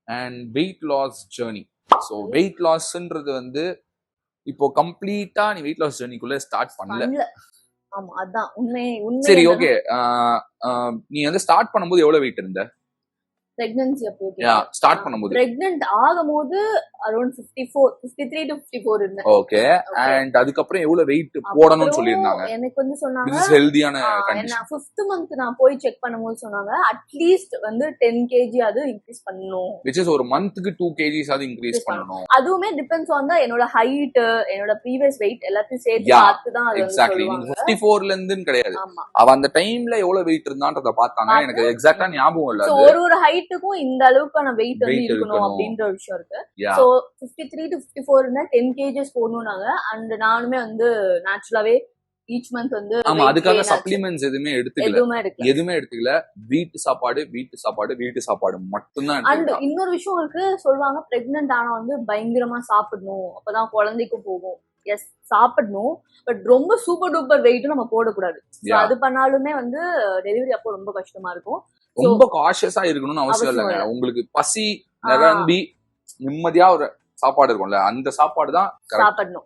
And weight loss journey. So weight லாஸ்ன்றது வந்து இப்போ கம்ப்ளீட்டா நீ வெயிட் லாஸ் ஜேர்னிக்குள்ள ஸ்டார்ட் பண்ணல. ஆமா, அதான் உண்மை. சரி, ஓகே. நீ வந்து ஸ்டார்ட் பண்ணும்போது எவ்வளவு வெயிட் இருந்த? பிரெக்னன்சி அப்போ ஸ்டார்ட் பண்ணும்போது பிரெக்னன்ட் ஆகும்போது அரௌண்ட் 53 to 54 இருந்தேன். ஓகே. அண்ட் அதுக்கப்புறம் எவ்வளவு வெயிட் போடணும்னு சொல்லிருந்தாங்க? எனக்கு வந்து சொன்னாங்க this is ஹெல்தியான கண்டிஷன். 5th month நான் போய் செக் பண்ணும்போது சொன்னாங்க அட்லீஸ்ட் வந்து 10 kg அது இன்க்ரீஸ் பண்ணனும். which is ஒரு மந்த்க்கு 2 kgs அது இன்க்ரீஸ் பண்ணனும். அதுவுமே டிபெண்ட்ஸ் ஆன் என்னோட ஹைட், என்னோட ப்ரீவியஸ் வெயிட் எல்லாத்தையும் சேர்த்து பார்த்து தான் அது எக்ஸாக்ட்லி. நீங்க 54ல இருந்துன்னு கிடையாது. அவ அந்த டைம்ல எவ்வளவு வெயிட் இருந்தான்றத பார்த்தாங்க. எனக்கு எக்ஸாக்ட்டா ஞாபகம் இல்ல. சோ ஒரு ஹைட்டுக்கும் இந்த அளவுக்கான வெயிட் வந்து இருக்கணும் அப்படின்ற ஒரு விஷயம் இருக்கு. சோ 53 to 54 னா 10 kgs போடணும்னாங்க. அண்ட் நானுமே வந்து நேச்சுரலாவே ஈச் மந்த் வந்து ஆமா, அதுக்காக சப்ளிமெண்ட்ஸ் எதுவுமே எடுத்துக்கல. வீட்டு சாப்பாடு மட்டும் தான். அண்ட் இன்னொரு விஷயம் இருக்கு, சொல்லுவாங்க பிரெக்னன்ட் ஆனா வந்து பயங்கரமா சாப்பிடணும், அப்பதான் குழந்தைக்கும் போகும். எஸ், சாப்பிடணும். பட் ரொம்ப சூப்பர் டூப்பர் வெயிட்டும் நம்ம போடக்கூடாது. அது பண்ணாலுமே வந்து டெலிவரி அப்போ ரொம்ப கஷ்டமா இருக்கும். ரொம்ப காஷியஸா இருக்கணும்னு அவசியம் இல்லைங்க. உங்களுக்கு பசி நிரம்பி நிம்மதியா ஒரு சாப்பாடு இருக்கும்ல, அந்த சாப்பாடு தான் சாப்பிடணும்.